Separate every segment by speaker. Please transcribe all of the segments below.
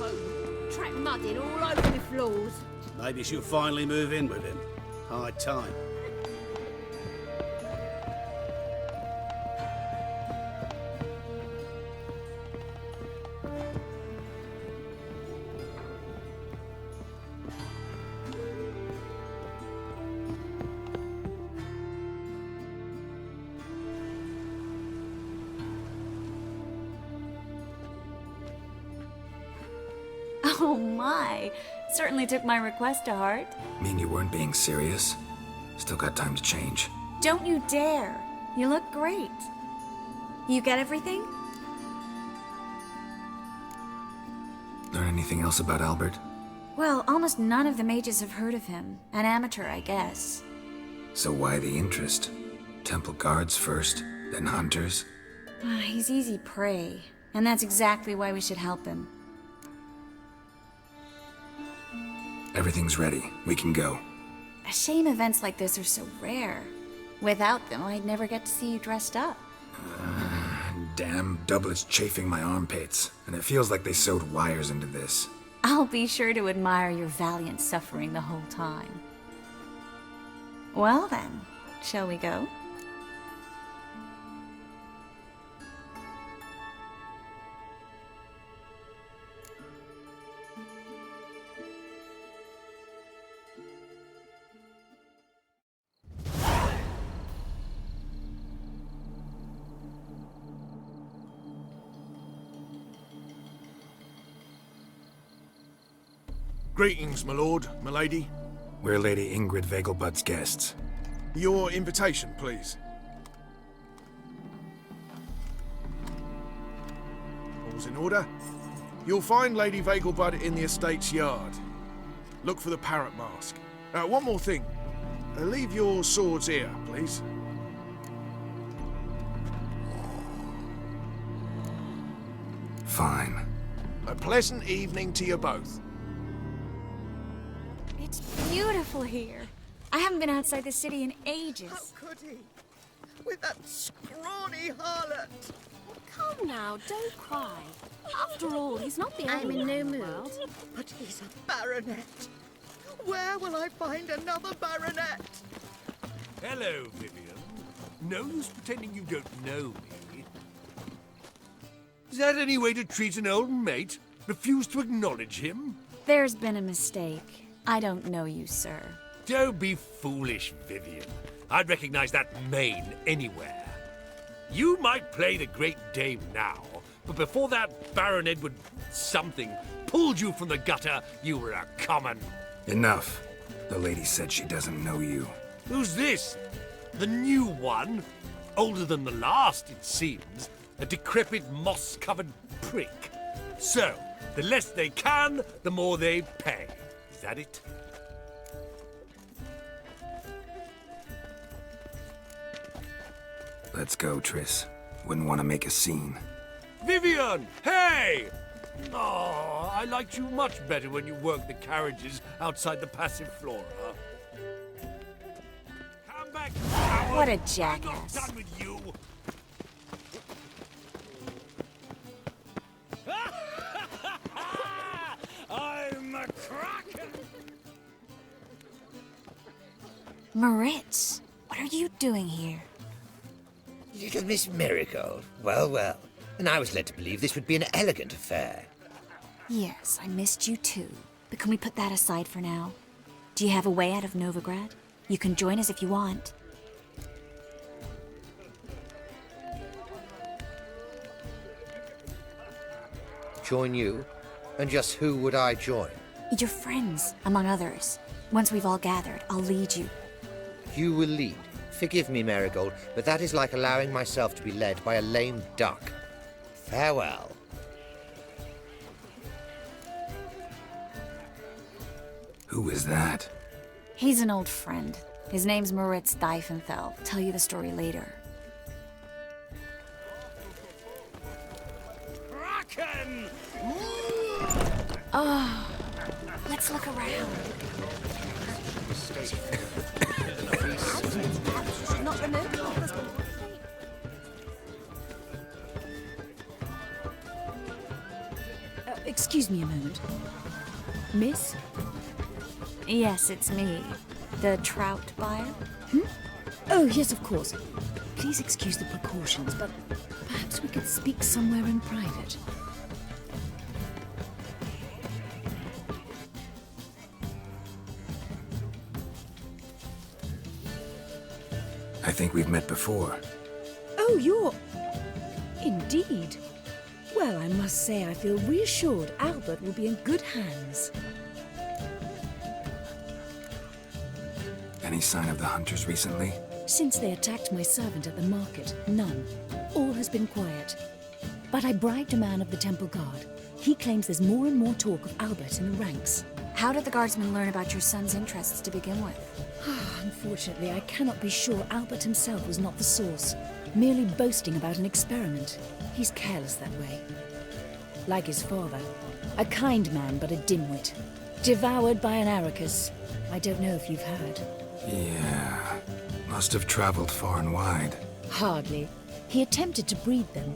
Speaker 1: home. Track mudding all over the floors.
Speaker 2: Maybe she'll finally move in with him. High time.
Speaker 3: Oh my, certainly took my request to heart.
Speaker 4: Mean you weren't being serious? Still got time to change.
Speaker 3: Don't you dare. You look great. You get everything?
Speaker 4: Learn anything else about Albert?
Speaker 3: Well, almost none of the mages have heard of him. An amateur, I guess.
Speaker 4: So why the interest? Temple guards first, then hunters?
Speaker 3: He's easy prey, and that's exactly why we should help him.
Speaker 4: Everything's ready. We can go.
Speaker 3: A shame events like this are so rare. Without them, I'd never get to see you dressed up.
Speaker 4: Damn doublets chafing my armpits, and it feels like they sewed wires into this.
Speaker 3: I'll be sure to admire your valiant suffering the whole time. Well then, shall we go?
Speaker 5: Greetings, my lord, my lady.
Speaker 4: We're Lady Ingrid Vegelbud's guests.
Speaker 5: Your invitation, please. All's in order. You'll find Lady Vegelbud in the estate's yard. Look for the parrot mask. One more thing. Leave your swords here, please.
Speaker 4: Fine.
Speaker 5: A pleasant evening to you both.
Speaker 3: It's beautiful here. I haven't been outside the city in ages.
Speaker 6: How could he? With that scrawny harlot!
Speaker 1: Come now, don't cry. After all, he's not the only one in the world.
Speaker 6: But he's a baronet. Where will I find another baronet?
Speaker 7: Hello, Vivian. No use pretending you don't know me. Is that any way to treat an old mate? Refuse to acknowledge him?
Speaker 3: There's been a mistake. I don't know you, sir.
Speaker 7: Don't be foolish, Vivian. I'd recognize that mane anywhere. You might play the Great Dame now, but before that Baron Edward something pulled you from the gutter, you were a common...
Speaker 4: Enough. The lady said she doesn't know you.
Speaker 7: Who's this? The new one? Older than the last, it seems. A decrepit, moss-covered prick. So, the less they can, the more they pay. Is that it?
Speaker 4: Let's go, Triss. Wouldn't want to make a scene.
Speaker 7: Vivian! Hey! Oh, I liked you much better when you worked the carriages outside the passive flora. Come back, coward!
Speaker 3: What a
Speaker 7: I'm not
Speaker 3: jackass.
Speaker 7: done with you! I'm a kraken!
Speaker 3: Moritz, what are you doing here?
Speaker 8: Little Miss Marigold. Well, well. And I was led to believe this would be an elegant affair.
Speaker 3: Yes, I missed you too. But can we put that aside for now? Do you have a way out of Novigrad? You can join us if you want.
Speaker 8: Join you? And just who would I join?
Speaker 3: Your friends, among others. Once we've all gathered, I'll lead you.
Speaker 8: You will lead. Forgive me, Marigold, but that is like allowing myself to be led by a lame duck. Farewell.
Speaker 4: Who is that?
Speaker 3: He's an old friend. His name's Moritz Diefenfeld. Tell you the story later.
Speaker 7: Kraken!
Speaker 3: Oh, let's look around.
Speaker 1: Not removed. excuse me a moment. Miss?
Speaker 3: Yes, it's me. The trout buyer?
Speaker 1: Oh, yes, of course. Please excuse the precautions, but perhaps we could speak somewhere in private.
Speaker 4: I think we've met before.
Speaker 1: Oh, you're... Indeed. Well, I must say I feel reassured Albert will be in good hands.
Speaker 4: Any sign of the hunters recently?
Speaker 1: Since they attacked my servant at the market, none. All has been quiet. But I bribed a man of the Temple Guard. He claims there's more and more talk of Albert in the ranks.
Speaker 3: How did the guardsmen learn about your son's interests to begin with?
Speaker 1: Unfortunately, I cannot be sure Albert himself was not the source, merely boasting about an experiment. He's careless that way. Like his father. A kind man, but a dimwit. Devoured by an Arrakis. I don't know if you've heard.
Speaker 4: Yeah. Must have traveled far and wide.
Speaker 1: Hardly. He attempted to breed them.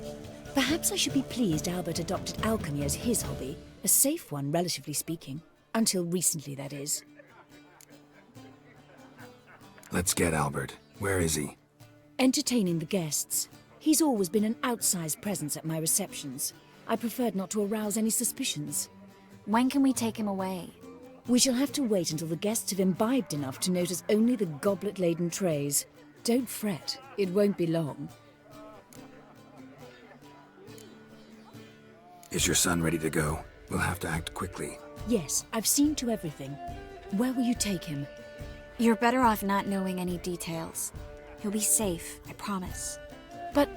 Speaker 1: Perhaps I should be pleased Albert adopted alchemy as his hobby. A safe one, relatively speaking. Until recently, that is.
Speaker 4: Let's get Albert. Where is he?
Speaker 1: Entertaining the guests. He's always been an outsized presence at my receptions. I preferred not to arouse any suspicions.
Speaker 3: When can we take him away?
Speaker 1: We shall have to wait until the guests have imbibed enough to notice only the goblet-laden trays. Don't fret, it won't be long.
Speaker 4: Is your son ready to go? We'll have to act quickly.
Speaker 1: Yes, I've seen to everything. Where will you take him?
Speaker 3: You're better off not knowing any details. He'll be safe, I promise.
Speaker 1: But...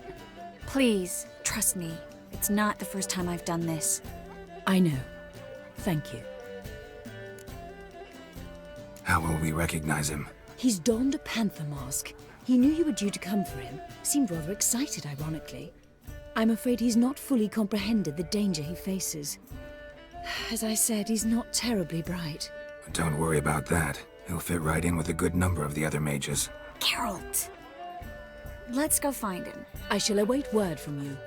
Speaker 3: Please, trust me. It's not the first time I've done this.
Speaker 1: I know. Thank you.
Speaker 4: How will we recognize him?
Speaker 1: He's donned a panther mask. He knew you were due to come for him. Seemed rather excited, ironically. I'm afraid he's not fully comprehended the danger he faces. As I said, he's not terribly bright.
Speaker 4: Don't worry about that. He'll fit right in with a good number of the other mages.
Speaker 3: Geralt! Let's go find him.
Speaker 1: I shall await word from you.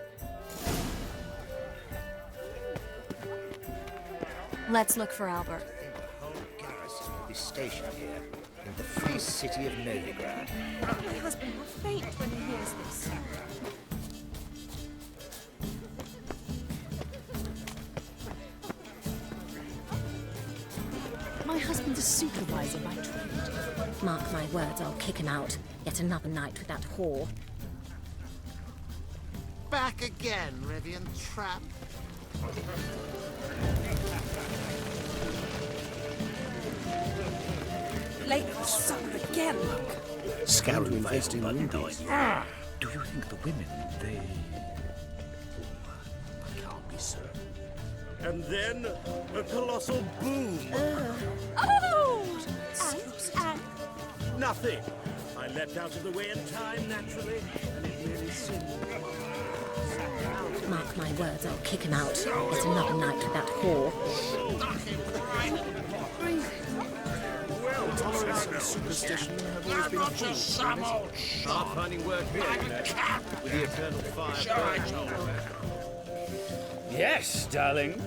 Speaker 3: Let's look for Albert.
Speaker 8: The whole garrison will be stationed here, in the free city of Novigrad.
Speaker 1: My husband will faint when he hears this. My husband's a supervisor by trade. Mark my words, I'll kick him out. Yet another night with that whore.
Speaker 6: Back again, Rivian Trap.
Speaker 1: Late for supper again.
Speaker 2: Scoundrel investing in rubies.
Speaker 9: Do you think the women, they...
Speaker 2: I can't be certain.
Speaker 7: And then a colossal boom.
Speaker 1: Oh!
Speaker 7: Nothing. I leapt out of the way in time, naturally, and it really seemed...
Speaker 1: Mark my words, I'll kick him out. It's another night with that whore.
Speaker 5: Tolerance and superstition have always been a
Speaker 2: Some old shot. Finding work here, with the eternal fire burning.
Speaker 9: Yes, darling.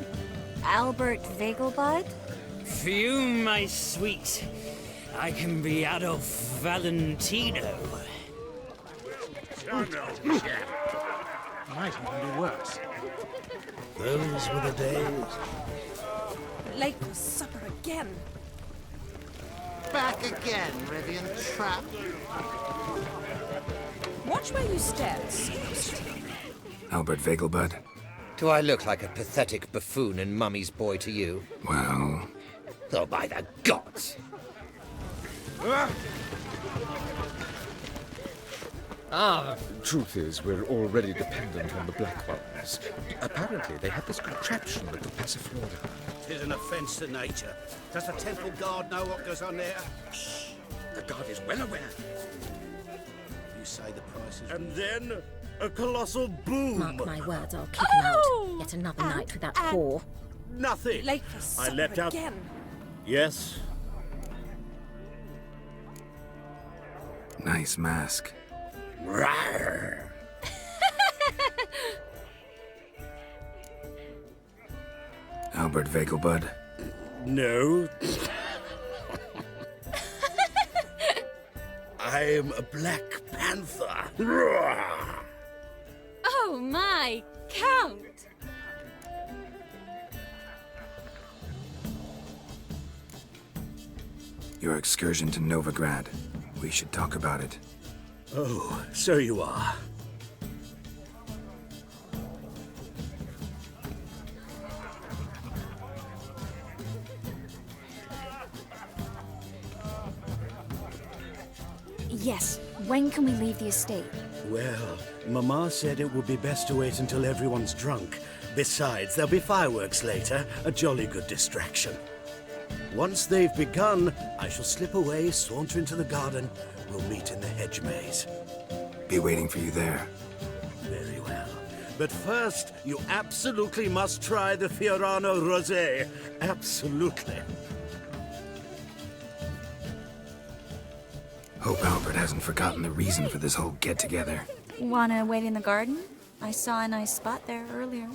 Speaker 3: Albert Vegelbud?
Speaker 9: Phew, my sweet. I can be Adolf Valentino.
Speaker 5: Might even be worse.
Speaker 2: Those were the days.
Speaker 1: Late for supper again.
Speaker 6: Back again, Rivian Trap.
Speaker 1: Watch where you step.
Speaker 4: Albert Vegelbud?
Speaker 8: Do I look like a pathetic buffoon and mummy's boy to you?
Speaker 4: Well...
Speaker 8: Oh, by the gods!
Speaker 10: Truth is, we're already dependent on the Black Ones. Apparently, they have this contraption with the Passiflora.
Speaker 2: Tis an offence to nature. Does the Temple Guard know what goes on there?
Speaker 10: The Guard is well aware.
Speaker 2: You say the price is...
Speaker 7: And then a colossal boom.
Speaker 1: Mark my words, I'll kick him out. Yet another night with that whore.
Speaker 7: Nothing.
Speaker 1: Late for supper
Speaker 7: I leapt out...
Speaker 1: again.
Speaker 7: Yes.
Speaker 4: Nice mask. Albert Vegelbud?
Speaker 11: No. I am a Black Panther.
Speaker 3: Oh my, Count!
Speaker 4: Your excursion to Novigrad. We should talk about it.
Speaker 11: Oh, so you are.
Speaker 3: Yes, when can we leave the estate?
Speaker 11: Well, Mama said it would be best to wait until everyone's drunk. Besides, there'll be fireworks later, a jolly good distraction. Once they've begun, I shall slip away, saunter into the garden. We'll meet in the hedge maze.
Speaker 4: Be waiting for you there.
Speaker 11: Very well. But first, you absolutely must try the Fiorano Rosé. Absolutely.
Speaker 4: Hope Albert hasn't forgotten the reason for this whole get-together.
Speaker 3: Wanna wait in the garden? I saw a nice spot there earlier.